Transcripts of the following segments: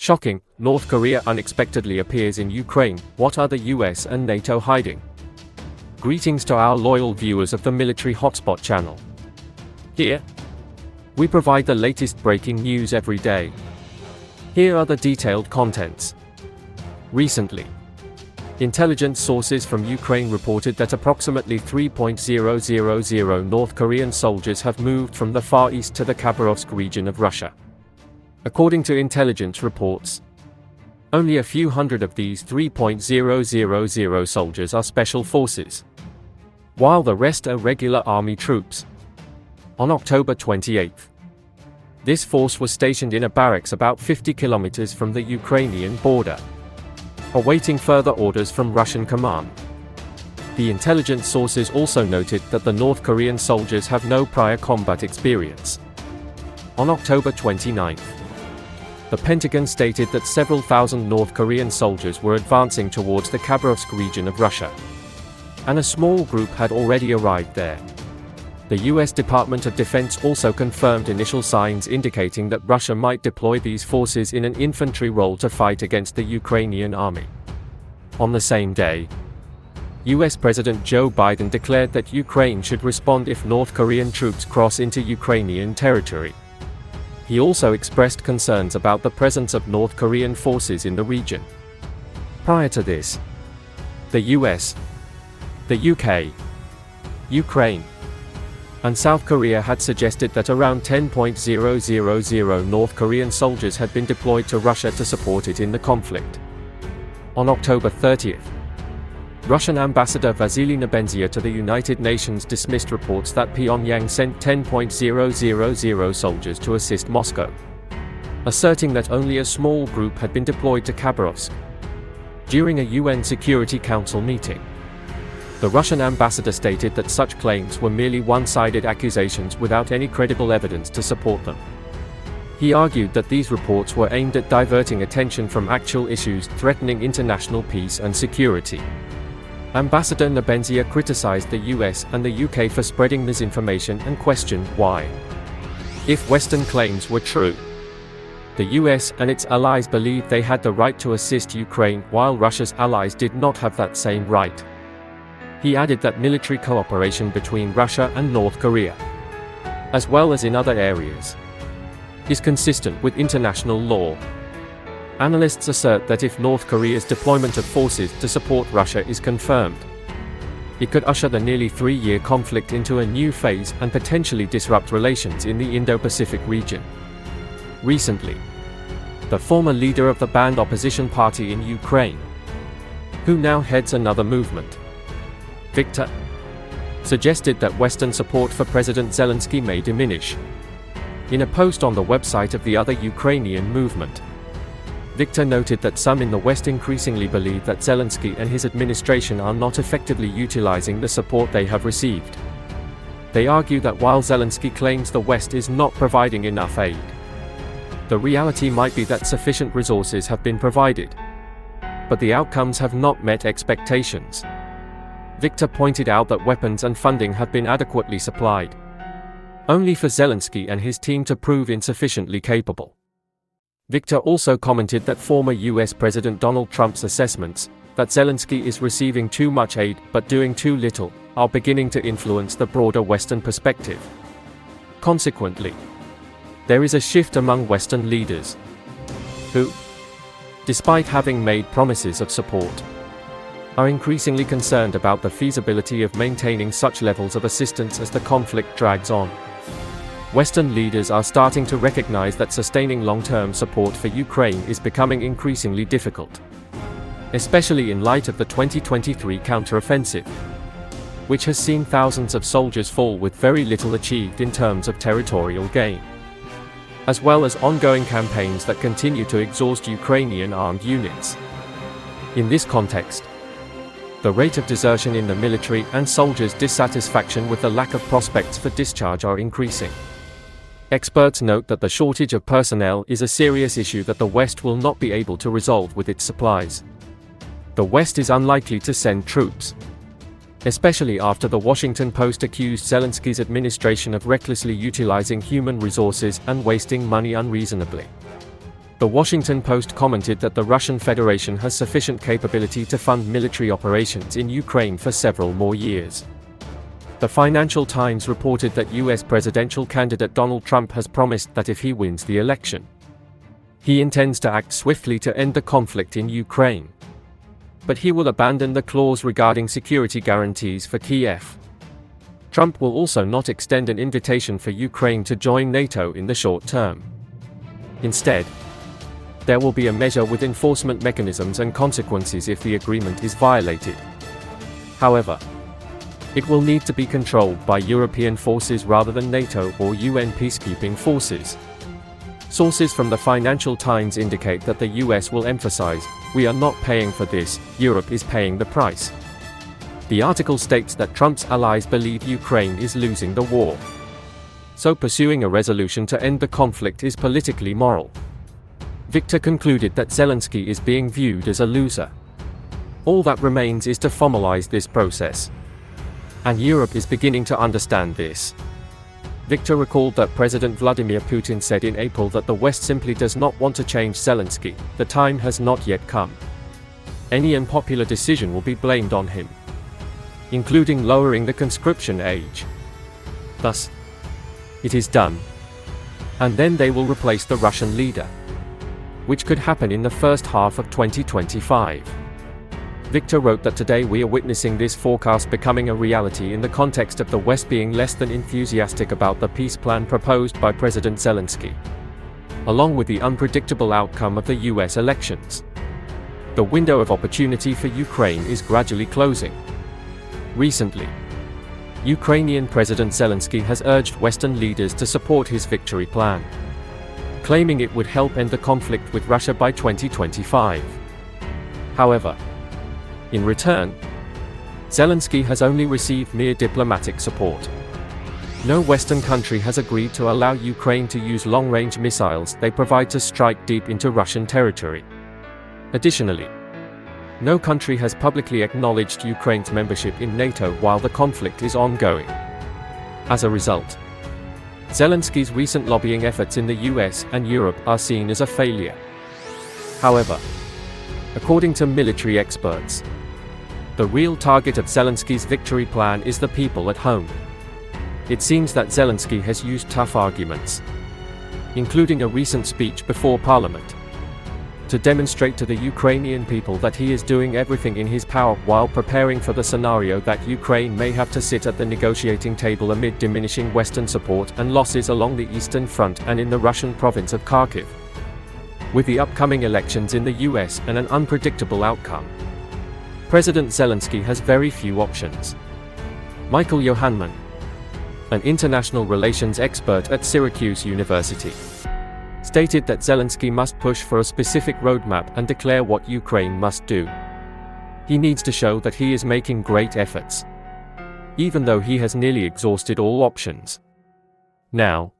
Shocking, North Korea unexpectedly appears in Ukraine. What are the US and NATO hiding? Greetings to our loyal viewers of the Military Hotspot channel. Here, we provide the latest breaking news every day. Here are the detailed contents. Recently, intelligence sources from Ukraine reported that approximately 3,000 North Korean soldiers have moved from the Far East to the Khabarovsk region of Russia. According to intelligence reports, only a few hundred of these 3,000 soldiers are special forces, while the rest are regular army troops. On October 28, this force was stationed in a barracks about 50 kilometers from the Ukrainian border, awaiting further orders from Russian command. The intelligence sources also noted that the North Korean soldiers have no prior combat experience. On October 29, the Pentagon stated that several thousand North Korean soldiers were advancing towards the Khabarovsk region of Russia, and a small group had already arrived there. The US Department of Defense also confirmed initial signs indicating that Russia might deploy these forces in an infantry role to fight against the Ukrainian army. On the same day, US President Joe Biden declared that Ukraine should respond if North Korean troops cross into Ukrainian territory. He also expressed concerns about the presence of North Korean forces in the region. Prior to this, the US, the UK, Ukraine, and South Korea had suggested that around 10,000 North Korean soldiers had been deployed to Russia to support it in the conflict. On October 30th, Russian Ambassador Vasily Nebenzia to the United Nations dismissed reports that Pyongyang sent 10,000 soldiers to assist Moscow, asserting that only a small group had been deployed to Khabarovsk. During a UN Security Council meeting, the Russian ambassador stated that such claims were merely one-sided accusations without any credible evidence to support them. He argued that these reports were aimed at diverting attention from actual issues threatening international peace and security. Ambassador Nebenzia criticized the US and the UK for spreading misinformation and questioned why. If Western claims were true, the US and its allies believed they had the right to assist Ukraine, while Russia's allies did not have that same right. He added that military cooperation between Russia and North Korea, as well as in other areas, is consistent with international law. Analysts assert that if North Korea's deployment of forces to support Russia is confirmed, it could usher the nearly 3-year conflict into a new phase and potentially disrupt relations in the Indo-Pacific region. Recently, the former leader of the banned opposition party in Ukraine, who now heads another movement, Viktor, suggested that Western support for President Zelensky may diminish. In a post on the website of the other Ukrainian movement, Viktor noted that some in the West increasingly believe that Zelensky and his administration are not effectively utilizing the support they have received. They argue that while Zelensky claims the West is not providing enough aid, the reality might be that sufficient resources have been provided, but the outcomes have not met expectations. Viktor pointed out that weapons and funding have been adequately supplied, only for Zelensky and his team to prove insufficiently capable. Viktor also commented that former US President Donald Trump's assessments, that Zelensky is receiving too much aid but doing too little, are beginning to influence the broader Western perspective. Consequently, there is a shift among Western leaders, who, despite having made promises of support, are increasingly concerned about the feasibility of maintaining such levels of assistance as the conflict drags on. Western leaders are starting to recognize that sustaining long-term support for Ukraine is becoming increasingly difficult, especially in light of the 2023 counteroffensive, which has seen thousands of soldiers fall with very little achieved in terms of territorial gain, as well as ongoing campaigns that continue to exhaust Ukrainian armed units. In this context, the rate of desertion in the military and soldiers' dissatisfaction with the lack of prospects for discharge are increasing. Experts note that the shortage of personnel is a serious issue that the West will not be able to resolve with its supplies. The West is unlikely to send troops, especially after the Washington Post accused Zelensky's administration of recklessly utilizing human resources and wasting money unreasonably. The Washington Post commented that the Russian Federation has sufficient capability to fund military operations in Ukraine for several more years. The Financial Times reported that US presidential candidate Donald Trump has promised that if he wins the election, he intends to act swiftly to end the conflict in Ukraine. But he will abandon the clause regarding security guarantees for Kiev. Trump will also not extend an invitation for Ukraine to join NATO in the short term. Instead, there will be a measure with enforcement mechanisms and consequences if the agreement is violated. However, it will need to be controlled by European forces rather than NATO or UN peacekeeping forces. Sources from the Financial Times indicate that the US will emphasize, "We are not paying for this, Europe is paying the price." The article states that Trump's allies believe Ukraine is losing the war, so pursuing a resolution to end the conflict is politically moral. Victor concluded that Zelensky is being viewed as a loser. All that remains is to formalize this process. And Europe is beginning to understand this. Victor recalled that President Vladimir Putin said in April that the West simply does not want to change Zelensky. The time has not yet come. Any unpopular decision will be blamed on him, including lowering the conscription age. Thus, it is done. And then they will replace the Russian leader, which could happen in the first half of 2025. Victor wrote that today we are witnessing this forecast becoming a reality in the context of the West being less than enthusiastic about the peace plan proposed by President Zelensky, along with the unpredictable outcome of the US elections. The window of opportunity for Ukraine is gradually closing. Recently, Ukrainian President Zelensky has urged Western leaders to support his victory plan, claiming it would help end the conflict with Russia by 2025. However, in return, Zelensky has only received mere diplomatic support. No Western country has agreed to allow Ukraine to use long-range missiles they provide to strike deep into Russian territory. Additionally, no country has publicly acknowledged Ukraine's membership in NATO while the conflict is ongoing. As a result, Zelensky's recent lobbying efforts in the US and Europe are seen as a failure. However, according to military experts, the real target of Zelensky's victory plan is the people at home. It seems that Zelensky has used tough arguments, including a recent speech before Parliament, to demonstrate to the Ukrainian people that he is doing everything in his power while preparing for the scenario that Ukraine may have to sit at the negotiating table amid diminishing Western support and losses along the Eastern Front and in the Russian province of Kharkiv. With the upcoming elections in the US and an unpredictable outcome, President Zelensky has very few options. Michael Yohanman, an international relations expert at Syracuse University, stated that Zelensky must push for a specific roadmap and declare what Ukraine must do. He needs to show that he is making great efforts, even though he has nearly exhausted all options. Now,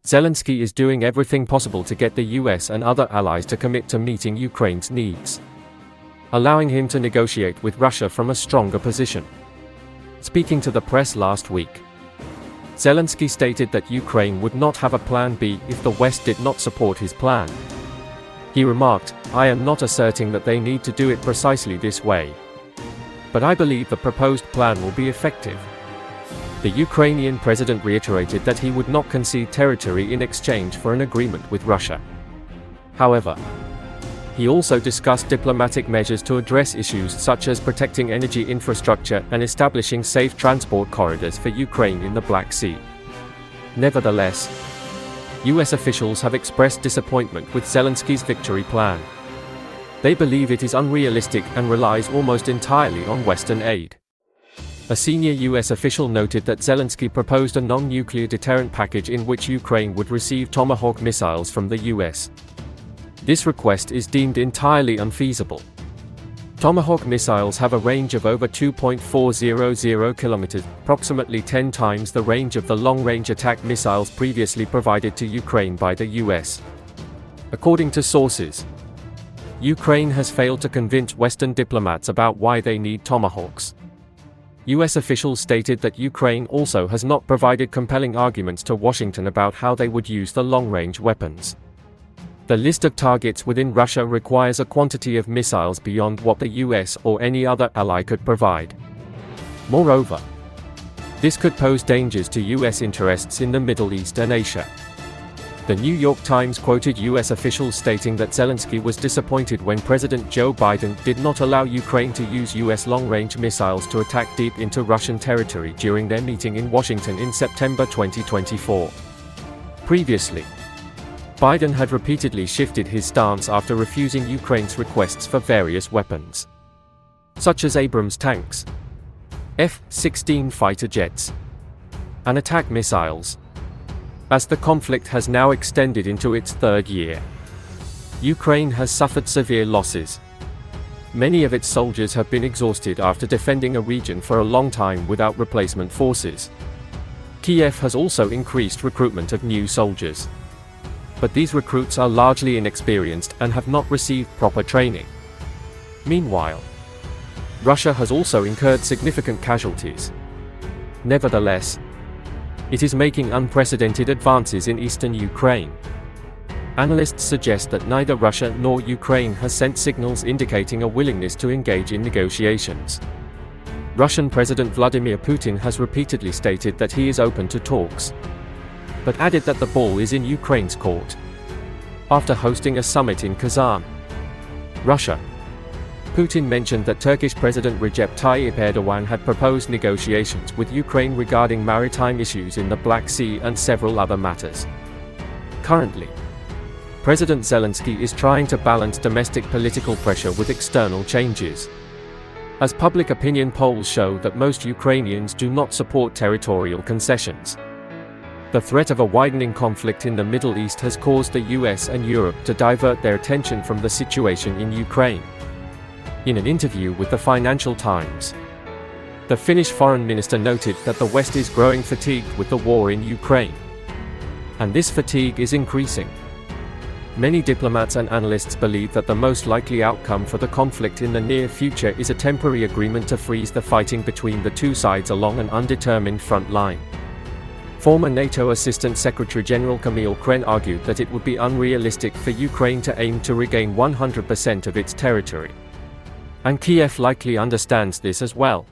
Zelensky is doing everything possible to get the US and other allies to commit to meeting Ukraine's needs, allowing him to negotiate with Russia from a stronger position. Speaking to the press last week, Zelensky stated that Ukraine would not have a plan B if the West did not support his plan. He remarked, "I am not asserting that they need to do it precisely this way, but I believe the proposed plan will be effective." The Ukrainian president reiterated that he would not concede territory in exchange for an agreement with Russia. However, he also discussed diplomatic measures to address issues such as protecting energy infrastructure and establishing safe transport corridors for Ukraine in the Black Sea. Nevertheless, US officials have expressed disappointment with Zelensky's victory plan. They believe it is unrealistic and relies almost entirely on Western aid. A senior US official noted that Zelensky proposed a non-nuclear deterrent package in which Ukraine would receive Tomahawk missiles from the US. This request is deemed entirely unfeasible. Tomahawk missiles have a range of over 2.400 kilometers, approximately 10 times the range of the long-range attack missiles previously provided to Ukraine by the US. According to sources, Ukraine has failed to convince Western diplomats about why they need Tomahawks. US officials stated that Ukraine also has not provided compelling arguments to Washington about how they would use the long-range weapons. The list of targets within Russia requires a quantity of missiles beyond what the US or any other ally could provide. Moreover, this could pose dangers to US interests in the Middle East and Asia. The New York Times quoted US officials stating that Zelensky was disappointed when President Joe Biden did not allow Ukraine to use US long-range missiles to attack deep into Russian territory during their meeting in Washington in September 2024. Previously, Biden had repeatedly shifted his stance after refusing Ukraine's requests for various weapons, such as Abrams tanks, F-16 fighter jets, and attack missiles. As the conflict has now extended into its third year, Ukraine has suffered severe losses. Many of its soldiers have been exhausted after defending a region for a long time without replacement forces. Kiev has also increased recruitment of new soldiers, but these recruits are largely inexperienced and have not received proper training. Meanwhile, Russia has also incurred significant casualties. Nevertheless, it is making unprecedented advances in eastern Ukraine. Analysts suggest that neither Russia nor Ukraine has sent signals indicating a willingness to engage in negotiations. Russian President Vladimir Putin has repeatedly stated that he is open to talks, but added that the ball is in Ukraine's court. After hosting a summit in Kazan, Russia, Putin mentioned that Turkish President Recep Tayyip Erdogan had proposed negotiations with Ukraine regarding maritime issues in the Black Sea and several other matters. Currently, President Zelensky is trying to balance domestic political pressure with external changes, as public opinion polls show that most Ukrainians do not support territorial concessions. The threat of a widening conflict in the Middle East has caused the US and Europe to divert their attention from the situation in Ukraine. In an interview with the Financial Times, the Finnish foreign minister noted that the West is growing fatigued with the war in Ukraine, and this fatigue is increasing. Many diplomats and analysts believe that the most likely outcome for the conflict in the near future is a temporary agreement to freeze the fighting between the two sides along an undetermined front line. Former NATO Assistant Secretary General Camille Kren argued that it would be unrealistic for Ukraine to aim to regain 100% of its territory, and Kiev likely understands this as well.